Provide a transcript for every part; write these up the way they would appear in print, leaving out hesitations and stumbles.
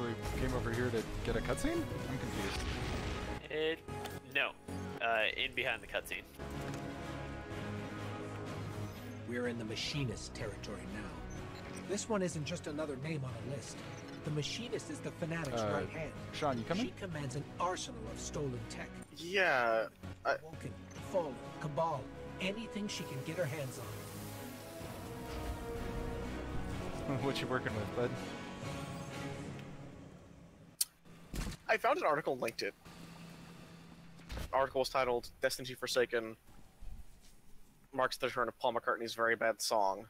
so we came over here to get a cutscene? I'm confused. No. In behind the cutscene. We're in the Machinist territory now. This one isn't just another name on a list. The Machinist is the Fanatic's right hand. Sean, you coming? She commands an arsenal of stolen tech. Yeah. Woken, Fallen, Cabal, anything she can get her hands on. What you working with, bud? I found an article and linked it. The article was titled Destiny Forsaken marks the return of Paul McCartney's very bad song.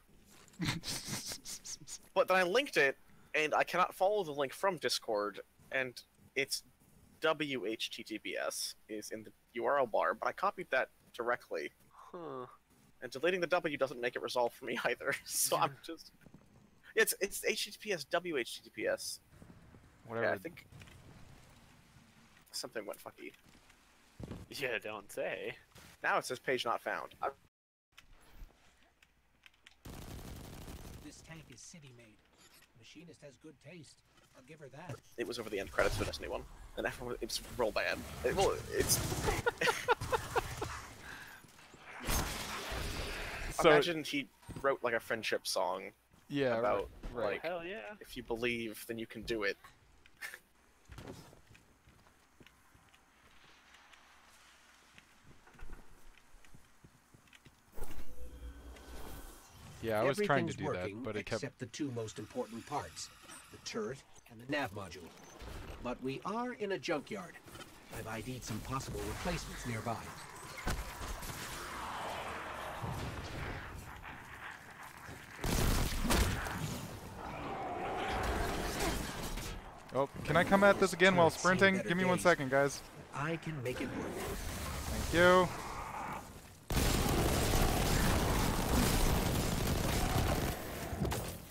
But then I linked it, and I cannot follow the link from Discord, and it's WHTTPS is in the URL bar, but I copied that directly. Huh. And deleting the W doesn't make it resolve for me either, so I'm just... It's HTTPS, WHTTPS. Whatever. Yeah, I think... something went funky. Yeah, don't say. Now it says page not found. This tank is city-made. Machinist has good taste. I'll give her that. It was over the end credits for Destiny 1, and everyone, it's real bad. It's... So, imagine he wrote like a friendship song yeah, about right. like, Hell yeah. if you believe, then you can do it. Yeah, I was trying to do working, that, but it kept... except the two most important parts, the turret and the nav module. But we are in a junkyard. I've ID'd some possible replacements nearby. Oh, can I come at this again while Turret's seen sprinting? better Give me 1 days. second, guys. I can make it work. Thank you.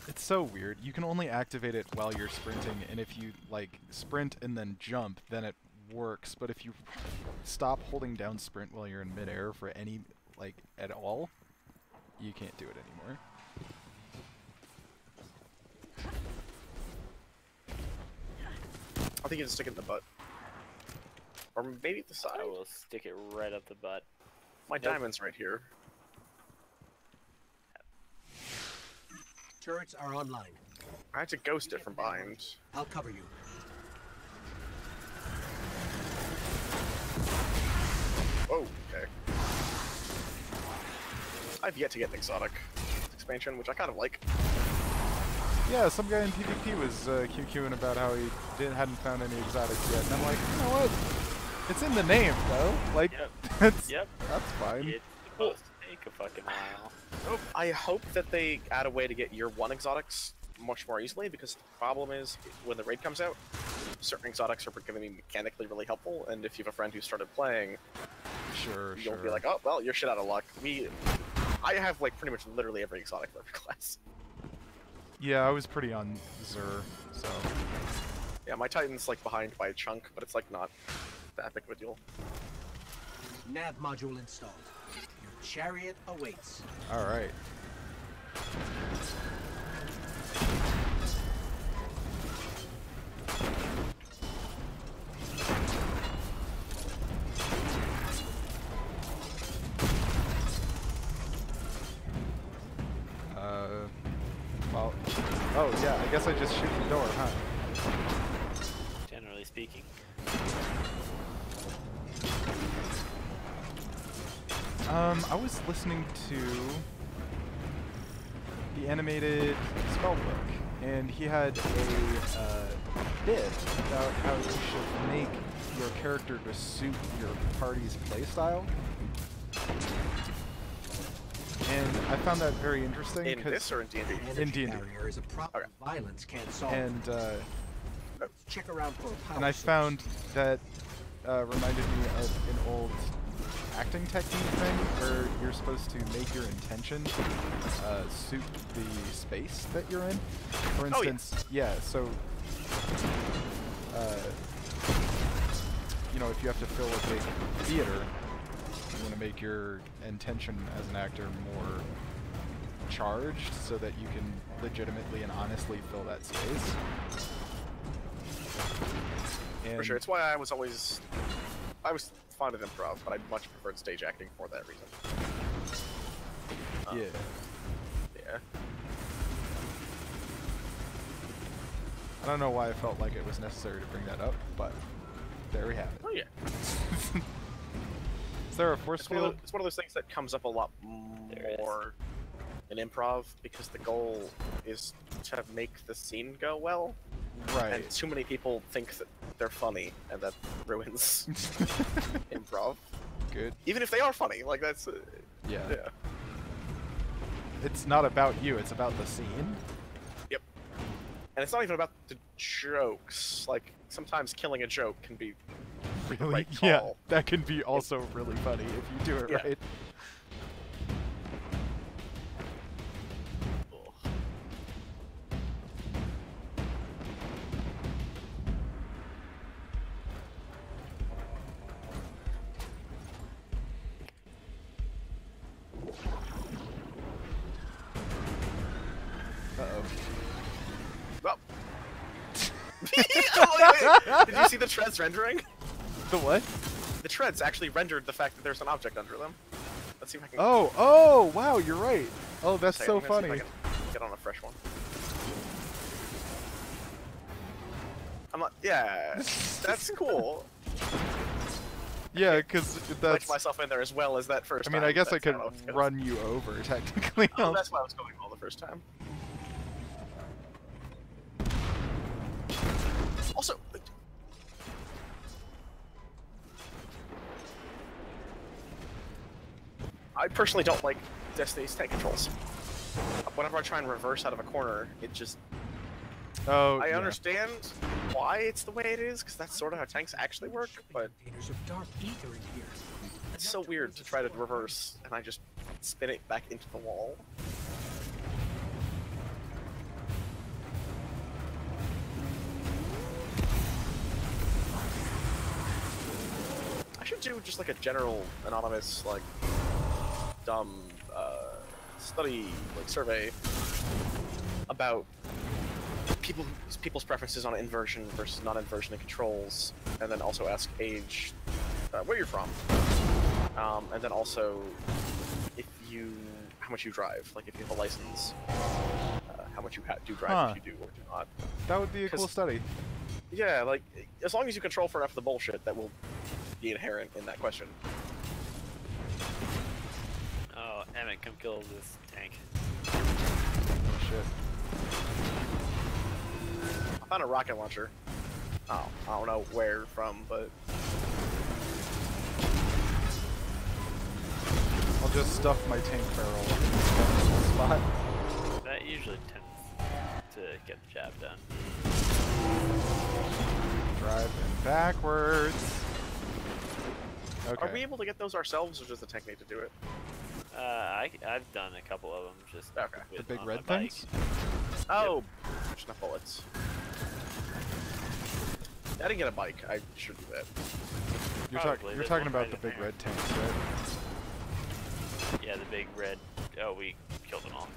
It's so weird. You can only activate it while you're sprinting, and if you, like, sprint and then jump, then it works. But if you stop holding down sprint while you're in midair for any, like, at all, you can't do it anymore. I think you just stick it in the butt. Or maybe the side. I will stick it right up the butt. My diamond's right here. Turrets are online. I had to ghost it from behind. I'll cover you. Oh, okay. I've yet to get an exotic expansion, which I kind of like. Yeah, some guy in PvP was QQing about how he hadn't found any exotics yet, and I'm like, you know what? It's in the name, though. Like, that's fine. It's supposed to take a fucking while. Oh, I hope that they add a way to get year 1 exotics much more easily, because the problem is, when the raid comes out, certain exotics are going to be mechanically really helpful, and if you have a friend who started playing, you'll be like, oh, well, you're shit out of luck. I have, like, pretty much literally every exotic for every class. Yeah, I was pretty on Zur, so... Yeah, my Titan's, like, behind by a chunk, but it's, like, not that big of a deal. Nav module installed. Your chariot awaits. Alright. Well, oh yeah, I guess I just shoot the door, huh? Generally speaking. I was listening to the animated spellbook, and he had a bit about how you should make your character to suit your party's playstyle. And I found that very interesting. In this or in D&D? In D&D. Barrier is a problem violence can't solve. And check around for a power and I source. found that reminded me of an old acting technique thing where you're supposed to make your intention suit the space that you're in. For instance, so you know, if you have to fill a big theater, you want to make your intention as an actor more charged so that you can legitimately and honestly fill that space. And For sure. It's why I was fond of improv, but I much preferred stage acting for that reason. yeah. Yeah. I don't know why I felt like it was necessary to bring that up, but there we have it. Oh yeah. Is there a force field? It's one of those things that comes up a lot more in improv because the goal is to make the scene go well. Right. And too many people think that they're funny, and that ruins improv. Good. Even if they are funny, like that's Yeah. yeah. It's not about you, it's about the scene. Yep. And it's not even about the jokes. Like sometimes killing a joke can be the Really? right Yeah, call. that can be also really funny if you do it Yeah. right. Uh-oh. Well. Oh, wait. Did you see the treads rendering? The what? The treads actually rendered the fact that there's an object under them. Let's see if I can. Oh, wow, you're right. Oh, that's Say, so I'm gonna see funny. if I can get on a fresh one. I'm like, yeah, that's cool. Yeah, because Wedge that's... myself in there as well as that first I mean, time. I guess I That's could how it goes. run you over, technically. Oh, that's why I was going well the first time. Also, I personally don't like Destiny's tank controls. Whenever I try and reverse out of a corner, it just... Oh, I yeah. understand why it's the way it is, because that's sort of how tanks actually work, but Containers of dark ether in here. it's so weird to try to reverse, and I just spin it back into the wall. I should do just like a general anonymous, like, dumb, study, like, survey about people's preferences on inversion versus non-inversion in controls, and then also ask age, where you're from, and then also how much you drive, like if you have a license, how much you do drive, if you do or do not. That would be a cool study. Yeah, like, as long as you control for enough of the bullshit, that will be inherent in that question. Oh, Emmett, come kill this tank. Oh, shit. I found a rocket launcher. Oh, I don't know where from, but... I'll just stuff my tank barrel in this spot. That usually tends to get the job done. Driving backwards. Okay. Are we able to get those ourselves, or does the tank need to do it? I've done a couple of them just Okay. with, The big on red my bike. things? Oh, there's enough bullets. I didn't get a bike. I should do that. You're, Probably, you're there's talking one about right the in big there. red tanks, right? Yeah, the big red. Oh, we killed them all.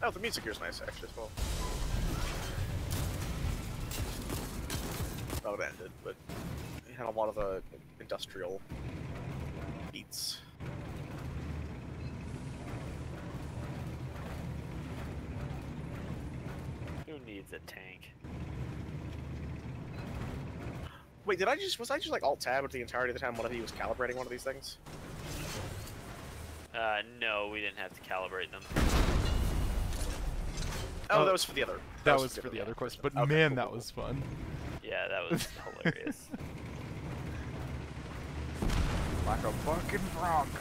Oh, the music here's nice, actually, as well. Oh, it ended, but it had a lot of industrial beats. Who needs a tank? Wait, was I just like alt-tab the entirety of the time one of you was calibrating one of these things? No, we didn't have to calibrate them. Oh, Oh, that was for the other. That was for the other question, but Okay, man, cool, that cool. was fun. Yeah, that was hilarious. Like a fucking Bronco.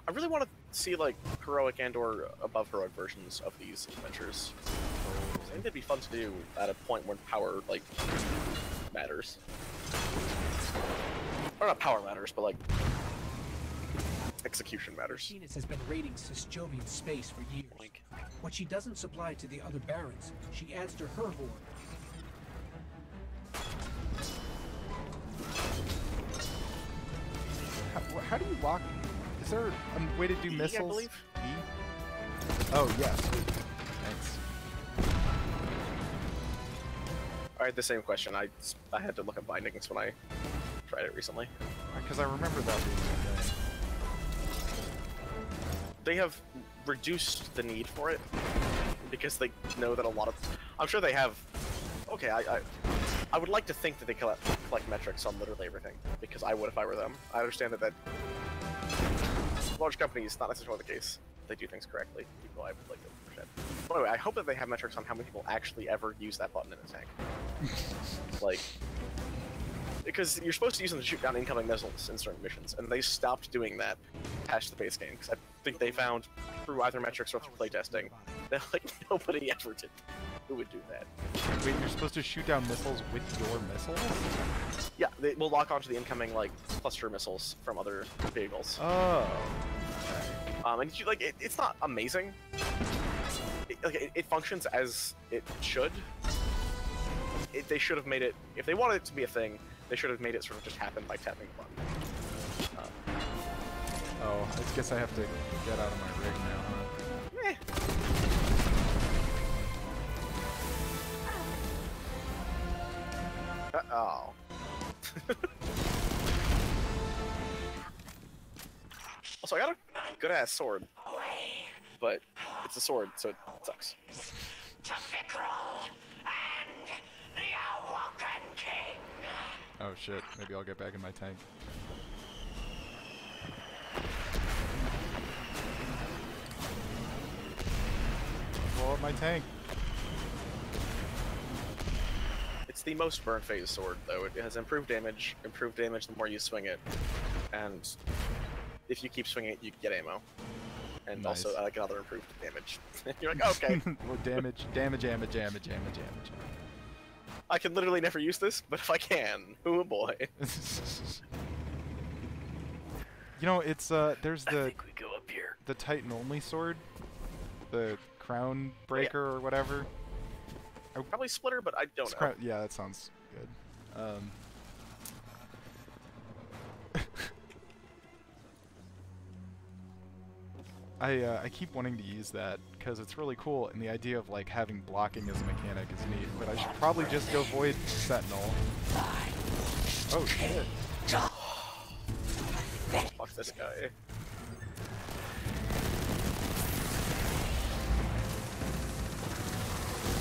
I really want to see like heroic and/or above heroic versions of these adventures. I think that'd be fun to do at a point when power like matters. Or not power matters, but like execution matters. Machinist has been raiding Sysjovian space for years. Blink. What she doesn't supply to the other barons, she adds to her hoard. How do you lock? Is there a way to do E, I missiles? believe. E? Oh, yeah, sweet. Thanks. I had the same question. I had to look at bindings when I tried it recently. Because I remember that being a thing. They have reduced the need for it because they know that a lot of. I'm sure they have. Okay, I would like to think that they collect metrics on literally everything because I would if I were them. I understand that large companies not necessarily the case. They do things correctly. People I would like to appreciate. But anyway, I hope that they have metrics on how many people actually ever use that button in a tank. Like, because you're supposed to use them to shoot down incoming missiles in certain missions, and they stopped doing that past the base game because I think they found through either metrics or through playtesting that like nobody ever did. Who would do that? Wait, you're supposed to shoot down missiles with your missiles? Yeah, they will lock onto the incoming like cluster missiles from other vehicles. Oh. And you, like it's not amazing. It functions as it should. They should have made it if they wanted it to be a thing. They should have made it sort of just happen by tapping the button. Oh, I guess I have to get out of my rig now, huh? Oh. Also, I got a good-ass sword. But it's a sword, so it sucks. Oh shit, maybe I'll get back in my tank. Blow up my tank. It's the most burn phase sword, though. It has improved damage the more you swing it, and if you keep swinging it, you get ammo. And Nice. also, like, another improved damage. You're like, okay. Well, damage. I can literally never use this, but if I can, oh boy. You know, it's there's I the think we go up here. Titan only sword, the crown breaker or whatever. Probably Splitter, but I don't know. Yeah, that sounds good. I keep wanting to use that because it's really cool, and the idea of like having blocking as a mechanic is neat. But I should probably just go Void Sentinel. Oh shit! Fuck this guy.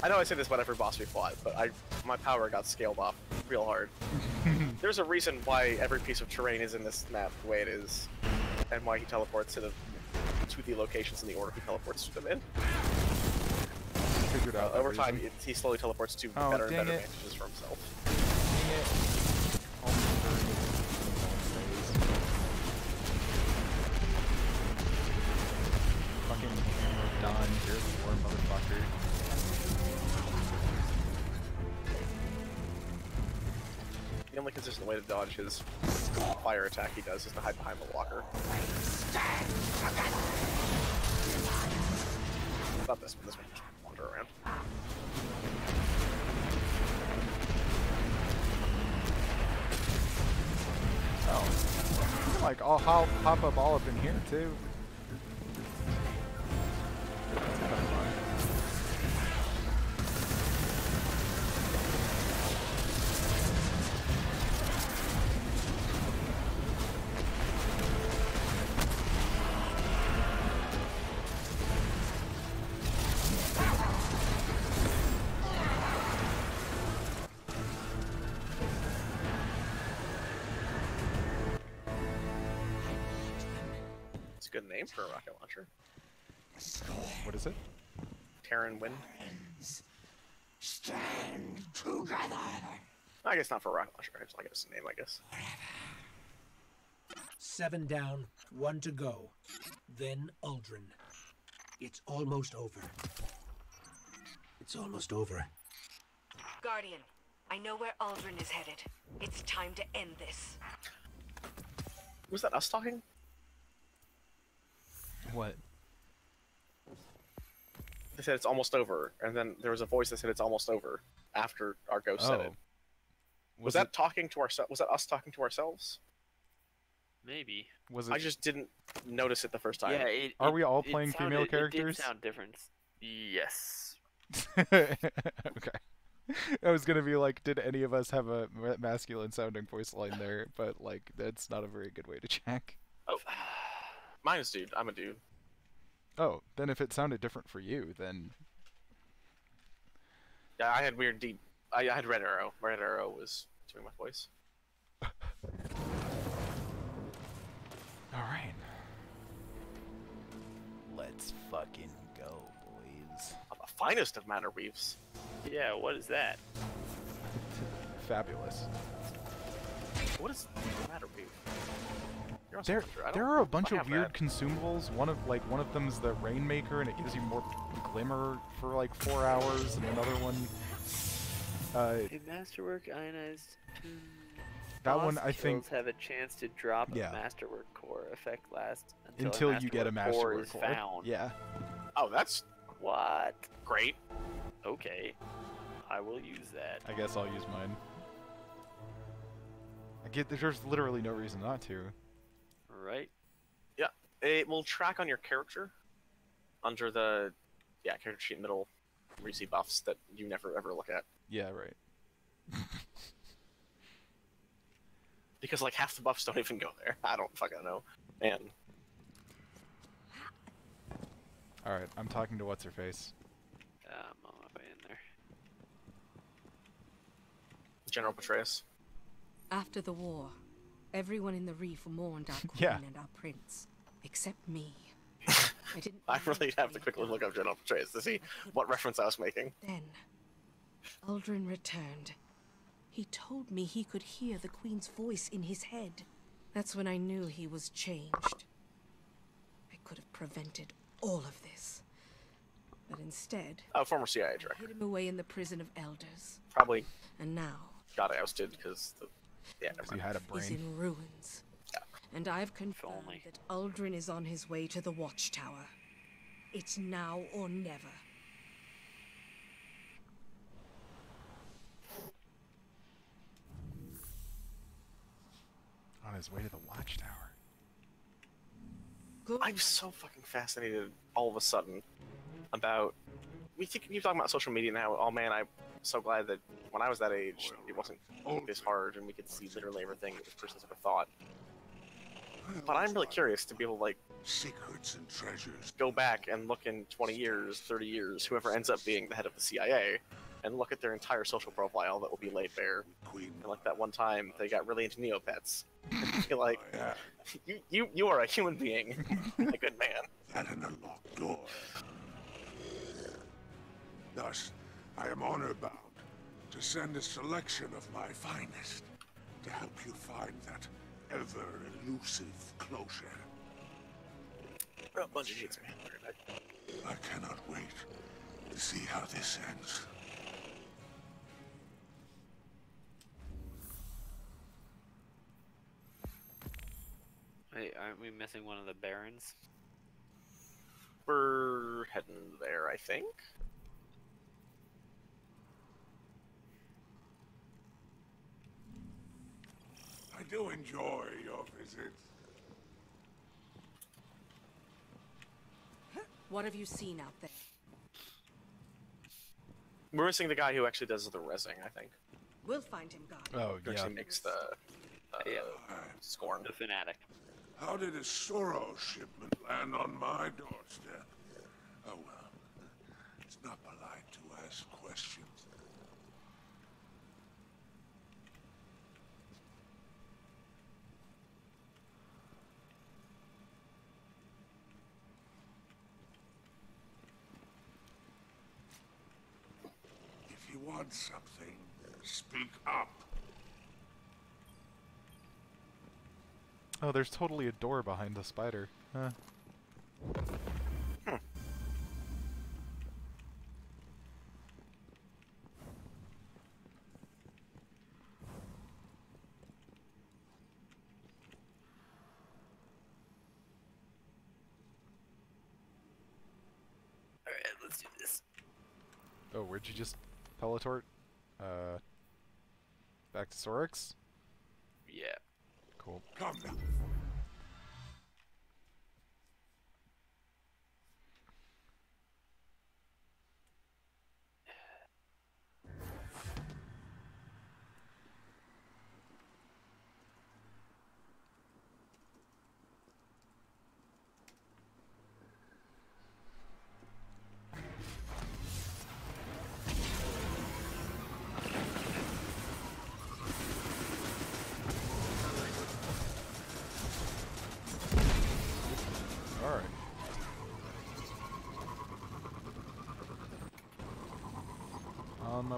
I know I say this about every boss we fought, but my power got scaled off real hard. There's a reason why every piece of terrain is in this map the way it is, and why he teleports to the locations in the order he teleports to them in. Figured out that over time, reason. he slowly teleports to Oh, better and dang better it. advantages for himself. Dang it. Almost burned it. Fucking Don, you're the war motherfucker. The only consistent way to dodge his fire attack he does is to hide behind the walker. Not this one. This one just wander around. Oh. Like, I'll hop up all up in here, too. That's kind of fun. It's a good name for a rocket launcher. What is it? Terran Wind. Stand together. I guess not for a rocket launcher. I just like it as a name, I guess. 7 down, 1 to go. Then Uldren. It's almost over. It's almost over. Guardian, I know where Aldrin is headed. It's time to end this. Was that us talking? What? They said it's almost over, and then there was a voice that said it's almost over after our ghost said it. Was that talking to ourselves? Was that us talking to ourselves? Maybe. Was it? I just didn't notice it the first time. Yeah, Are we all playing female It characters? did sound different. Yes. Okay. I was gonna be like, did any of us have a masculine sounding voice line there? But like, that's not a very good way to check. Oh, mine is dude. I'm a dude. Oh, then if it sounded different for you, then Yeah, I had weird deep. I had Red Arrow. Red Arrow was doing my voice. all right. Let's fucking go, boys. I'm the finest of Manor Weaves. Yeah, what is that? Fabulous. What is Manor Weave? You're on There, Spencer. I there don't are a bunch of have weird that. consumables. One of them's the Rainmaker, and it gives you more glimmer for like 4 hours, and another one. A masterwork ionized. That boss one I think. kills have a chance to drop Yeah. a masterwork core effect last Until you get a masterwork is core. found. Yeah. Oh, that's What? great. Okay. I will use that. I guess I'll use mine. There's literally no reason not to. Right? Yeah, it will track on your character under the character sheet middle where you see buffs that you never ever look at. Yeah, right. Because like half the buffs don't even go there. I don't fucking know. And Alright, I'm talking to what's her face. I'm on my way in there. General Petraeus. After the war, everyone in the reef mourned our queen Yeah. and our prince, except me. I didn't. I really know have to what quickly I'd look done. up General Petraeus to see what reference I was making. Then, Aldrin returned. He told me he could hear the queen's voice in his head. That's when I knew he was changed. I could have prevented all of this. But instead, Oh, former CIA I director. hid him away in the prison of elders. Probably And now, got ousted because the never Because you mind. had a he's brain. in ruins. And I've confirmed only. that Aldrin is on his way to the Watchtower. It's now or never. On his way to the Watchtower. Good. I'm so fucking fascinated all of a sudden about. We keep talking about social media now. Oh man, I'm so glad that when I was that age, it wasn't this hard and we could see literally everything that this person's ever thought. But I'm really curious to be able to like Secrets and treasures. go back and look in 20 years, 30 years, whoever ends up being the head of the CIA, and look at their entire social profile that will be laid bare. Queen. And like that one time they got really into Neopets. And be like, Yeah, you are a human being, a good man. that and a locked door. Thus, I am honor bound to send a selection of my finest to help you find that ever elusive closure. Oh, Bungie hates me. I cannot wait to see how this ends. Wait, aren't we missing one of the barons? We're heading there, I think. I do enjoy your visits. What have you seen out there? We're missing the guy who actually does the rezzing, I think. We'll find him, God. Oh, Who yeah. actually makes the Yeah. scorn. The fanatic. How did a Soros shipment land on my doorstep? Oh well, it's not polite to ask questions. If you want something, speak up. Oh, there's totally a door behind the spider. Huh. Alright, let's do this. Oh, where'd you just teletort? Back to Sorix? Yeah. Cool. Come now.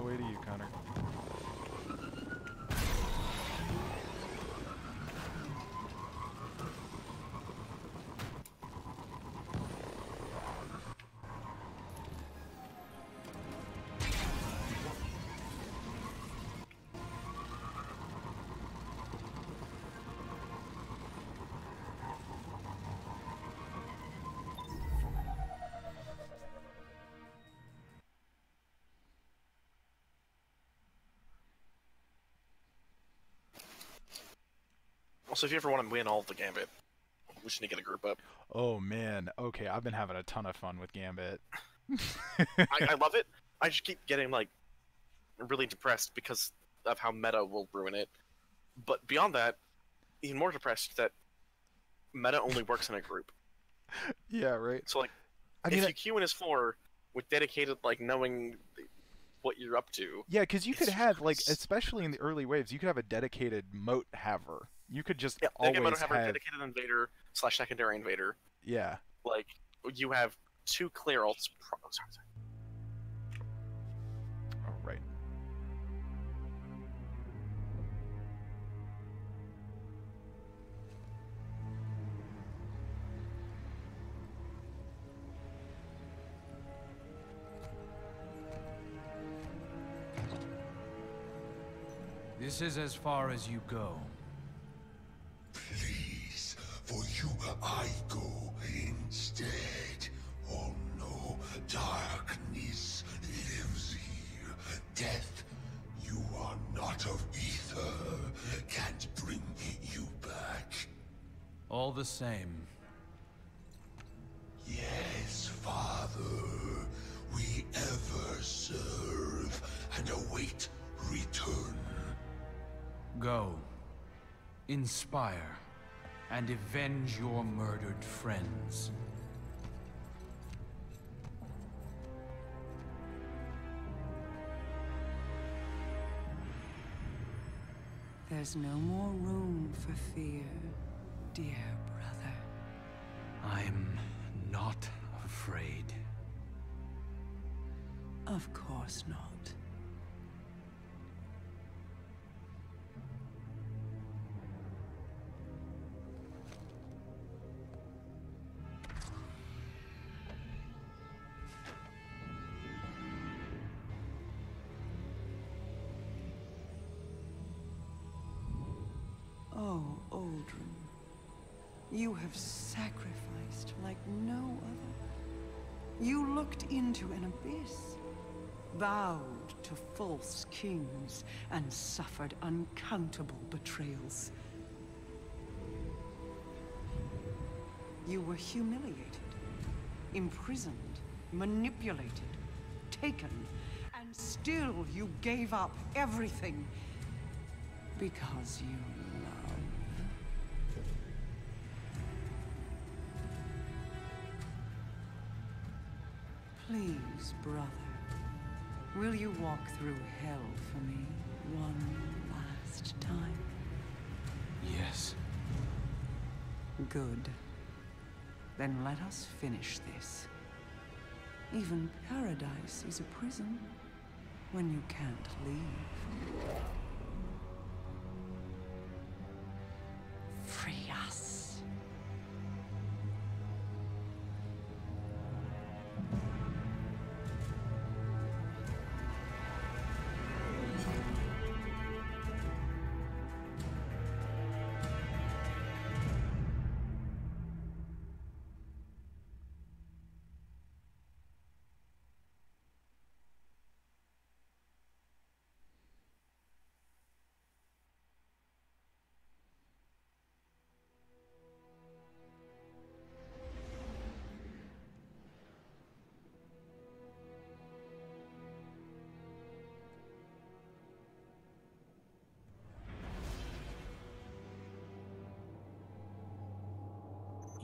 away to you, Connor. Also, if you ever want to win all of the Gambit, we just need to get a group up. Oh man, okay, I've been having a ton of fun with Gambit. I love it. I just keep getting, like, really depressed because of how meta will ruin it. But beyond that, even more depressed that meta only works in a group. Yeah, right. So, like, I mean, if you queue in as 4 with dedicated, like, knowing what you're up to... yeah, because you could have, like, especially in the early waves, you could have a dedicated moat haver. You could just always have... dedicated invader / secondary invader. Yeah. Like, you have 2 clear ults... Sorry. Oh, right. This is as far as you go. Please, for you I go instead. Oh no, darkness lives here. Death, you are not of ether. Can't bring you back. All the same. Yes, Father. We ever serve and await return. Go. Inspire. And avenge your murdered friends. There's no more room for fear, dear brother. I'm not afraid. Of course not. Oh, Aldrin, you have sacrificed like no other. You looked into an abyss, bowed to false kings, and suffered uncountable betrayals. You were humiliated, imprisoned, manipulated, taken, and still you gave up everything because you love. Please, brother, will you walk through hell for me one last time? Yes. Good. Then let us finish this. Even paradise is a prison when you can't leave. Free us.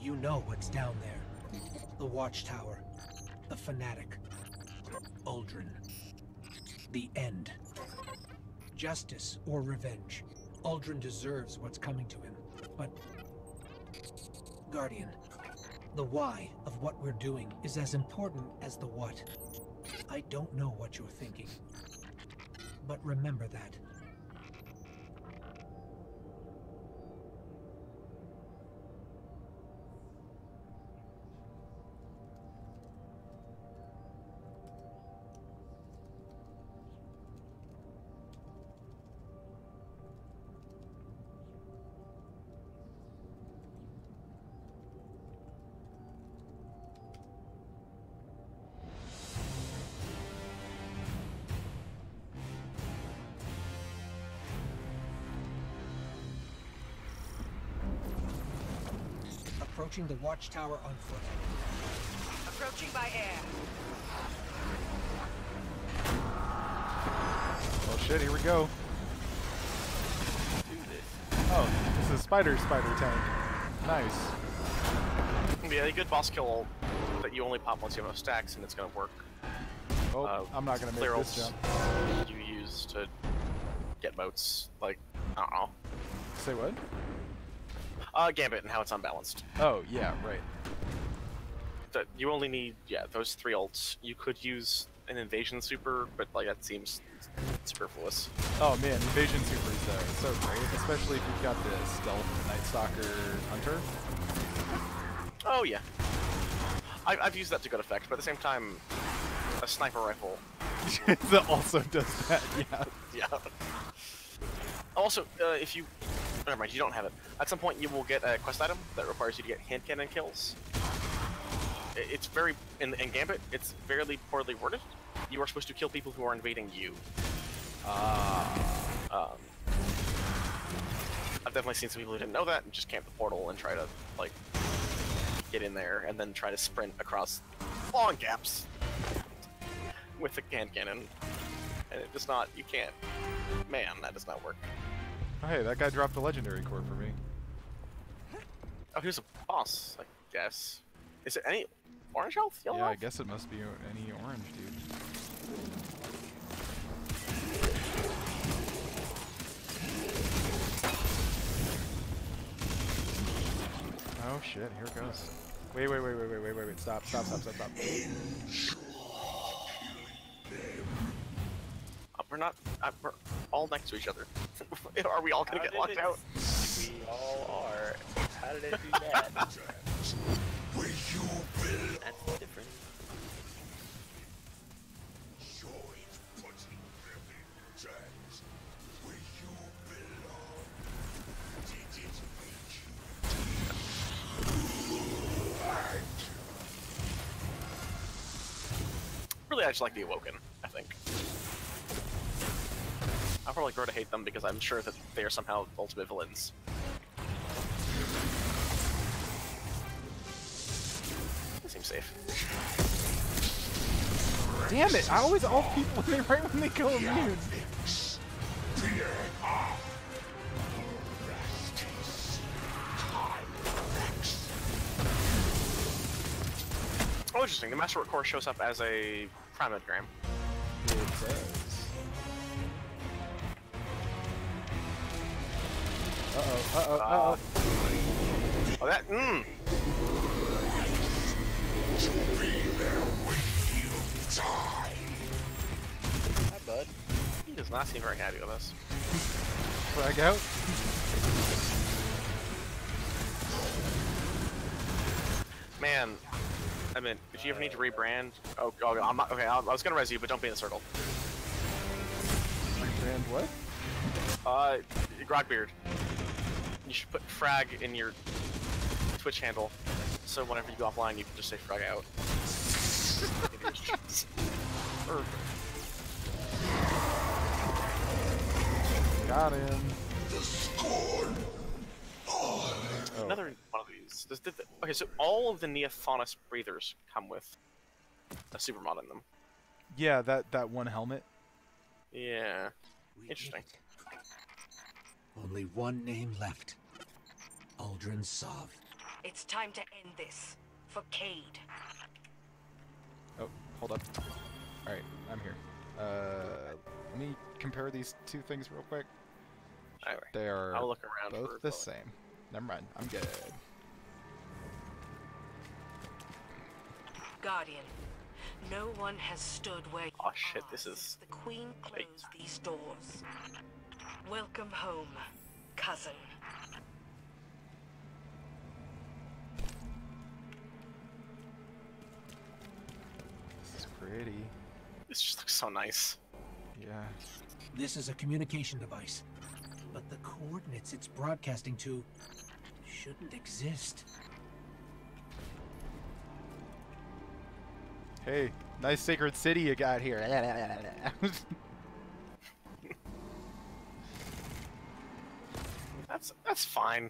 You know what's down there. The Watchtower. The Fanatic. Uldren. The end. Justice or revenge. Uldren deserves what's coming to him. But... Guardian, the why of what we're doing is as important as the what. I don't know what you're thinking, But remember that. Approaching the watchtower on foot. Approaching by air. Oh shit, here we go. Do this. Oh, this is spider tank. Nice. Yeah, a good boss kill that you only pop once you have enough stacks, and it's gonna work. Oh, I'm not gonna make clear this jump. you use to get moats, like, I don't know. Say what? Gambit and how it's unbalanced. Oh, yeah, right. You only need, those 3 ults. You could use an invasion super, but like that seems superfluous. Oh man, invasion super is so great, especially if you've got the stealth Night Stalker Hunter. Oh yeah. I've used that to good effect, but at the same time, a sniper rifle. That also does that, yeah. Yeah. Also, if you... Never mind, you don't have it. At some point, you will get a quest item that requires you to get hand cannon kills. It's very... In Gambit, it's very poorly worded. You are supposed to kill people who are invading you. I've definitely seen some people who didn't know that and just camp the portal and try to, like, get in there and then try to sprint across long gaps with the hand cannon. And it does not... You can't... Man, that does not work. Oh, hey, that guy dropped a legendary core for me. Oh, here's a boss, I guess. Is it any orange health? Yellow Yeah, I health? guess it must be any orange, dude. Oh shit, here it goes. Wait, stop. We're not... we're all next to each other. Are we all gonna get locked out? We all are. How did it do that? That's different. Really, I just like the Awoken, I think. I'll probably grow to hate them because I'm sure that they are somehow ultimate villains. They seem safe. Damn it! I always off people right when they go immune. Oh, interesting. The Master Core shows up as a Primogram. It does. Uh-oh. Oh, that... Hi, bud. He does not seem very happy with us. Frag out. Man, I mean, if you ever need to rebrand... Oh, I'm not... Okay, I was gonna res you, but don't be in the circle. Rebrand what? Grogbeard. You should put frag in your Twitch handle, so whenever you go offline, you can just say frag out. Got him. Another one of these. Okay, so all of the Neophaunus breathers come with a supermod in them. Yeah, that one helmet. Yeah. We Interesting. did it. Only one name left. Aldrin Sov. It's time to end this. For Cade. Oh, hold up. Alright, I'm here. Let me compare these two things real quick. Anyway, They are I'll look around for both the same. Never mind, I'm good. Guardian. No one has stood where you Oh shit, are this is since the Queen big. closed these doors. Welcome home, cousin. This is pretty. This just looks so nice. Yeah. This is a communication device, but the coordinates it's broadcasting to shouldn't exist. Hey, nice sacred city you got here. That's fine.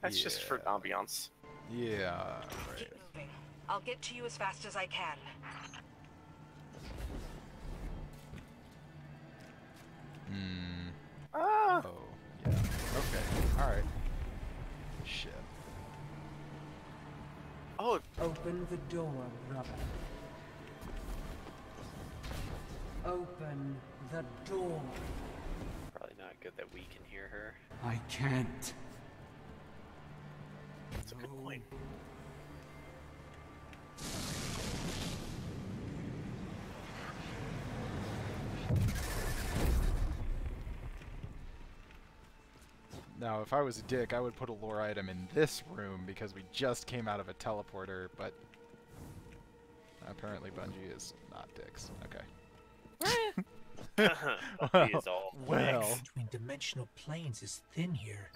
That's just for Yeah. ambiance. Yeah, right. Keep moving. I'll get to you as fast as I can. Hmm. Ah, Oh, yeah. Okay. Alright. Shit. oh, Open the door, brother. Open the door. Probably not good that we can hear her. I can't. that's a good point. Now, if I was a dick, I would put a lore item in this room because we just came out of a teleporter, but apparently Bungie is not dicks. Okay. Buffy is all well. dicks. Between dimensional planes is thin here.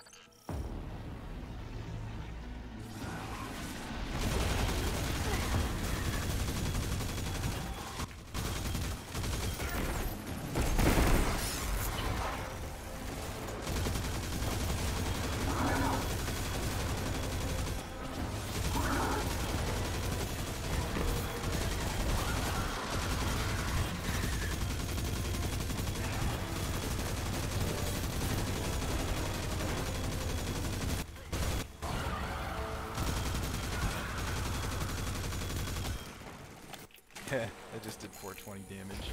Heh, I just did 420 damage.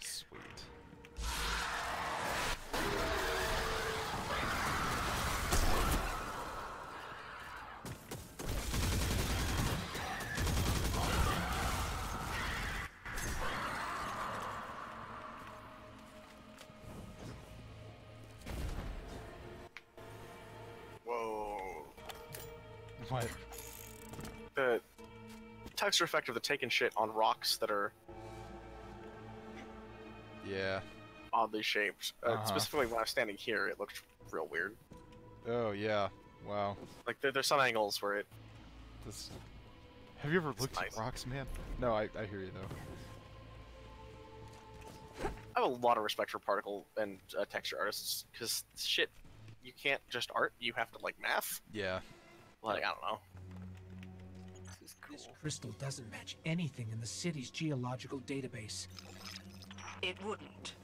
Sweet. Whoa. What? The texture effect of the taking shit on rocks that are Yeah. oddly shaped. Uh-huh. Specifically, when I was standing here, it looked real weird. Oh, yeah. Wow. Like there's some angles where it. This... Have you ever looked nice. at rocks, man? No, I hear you, though. I have a lot of respect for particle and texture artists because shit, you can't just art. You have to like math. Yeah. Like I don't know. This is cool. This crystal doesn't match anything in the city's geological database. It wouldn't.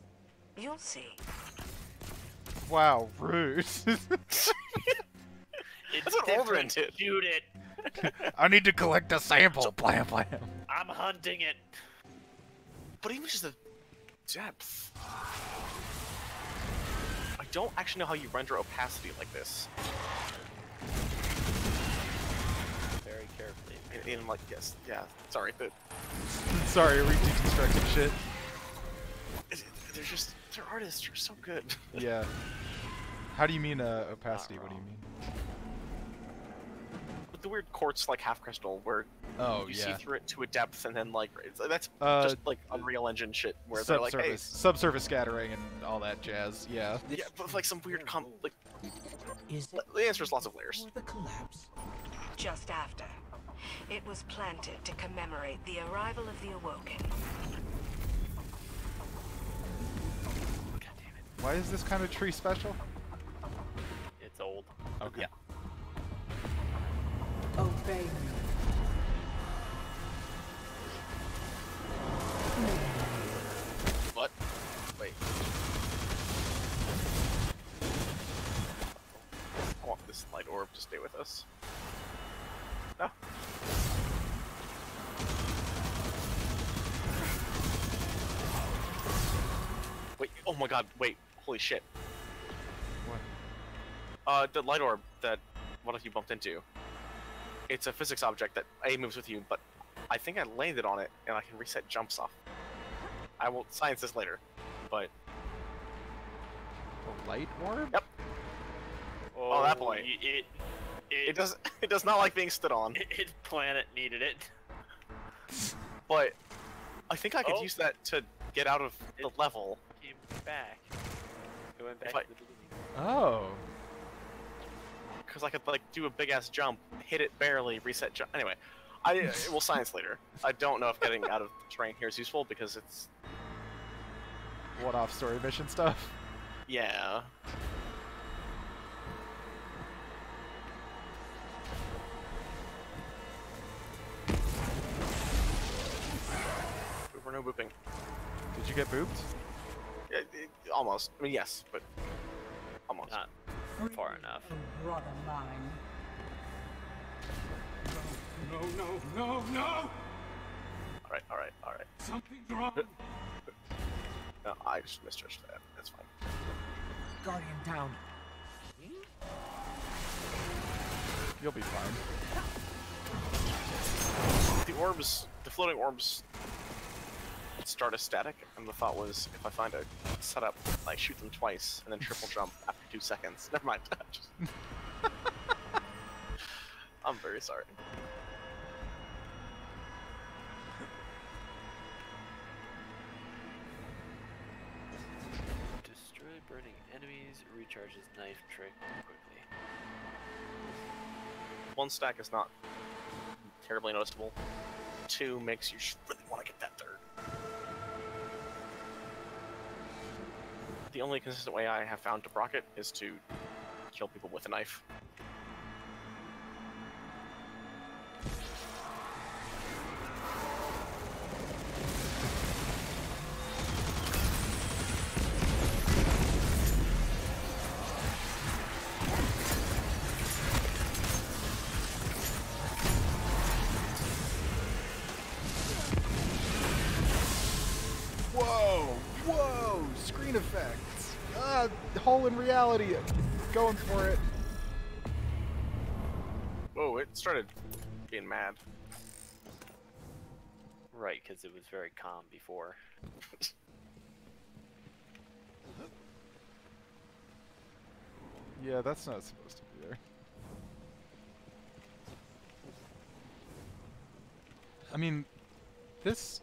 You'll see. Wow, rude. It's That's what Aldrin different. did. Shoot it. I need to collect a sample. Blam, blam. I'm hunting it. But even just the depth. I don't actually know how you render opacity like this. Very carefully. In like yes, yeah. Sorry, but Sorry, are we deconstructing shit? they're just their artists are so good. Yeah. How do you mean opacity? What do you mean? With the weird quartz like half crystal where Oh, you yeah. see through it to a depth and then like that's Uh, just like Unreal Engine shit where they're like, hey, subsurface scattering and all that jazz. Yeah. yeah, but with, like some weird like Is it the answer is lots of layers. before the collapse? Just after. It was planted to commemorate the arrival of the Awoken. God damn it. Why is this kind of tree special? It's old. Okay. Yeah. Obey me. What? Wait. I want this light orb to stay with us. No. Wait, oh my god, wait, holy shit. What? The light orb that one of you bumped into. It's a physics object that A moves with you, but I think I landed on it, and I can reset jumps off. I will science this later, but A light orb? Yep. Oh, that point. It does not like being stood on. Its planet needed it. But I think I could Oh. use that to get out of the level. Came back. It went back If I- to the beginning. Oh. Because I could like do a big ass jump, hit it barely, reset jump. Anyway, we'll science later. I don't know if getting out of the terrain here is useful because it's One-off story mission stuff. yeah. We're no booping. Did you get booped? Almost. I mean, yes, but almost. Not far enough. Oh, brother mine. No, no, no, no! All right, all right, all right. Something's wrong! No, I just misjudged that. That's fine. Guardian down. You'll be fine. The floating orbs start as static, and the thought was if I find a setup, I shoot them twice and then triple jump after 2 seconds. Never mind. I'm very sorry. Destroy burning enemies, recharges knife trick quickly. 1 stack is not terribly noticeable. 2 makes you really want to get that 3rd. The only consistent way I have found to proc it is to kill people with a knife. Whoa! Whoa! Screen effects! Ah, hole in reality! Going for it. Whoa, it started being mad. Right, because it was very calm before. Yeah, that's not supposed to be there. I mean, this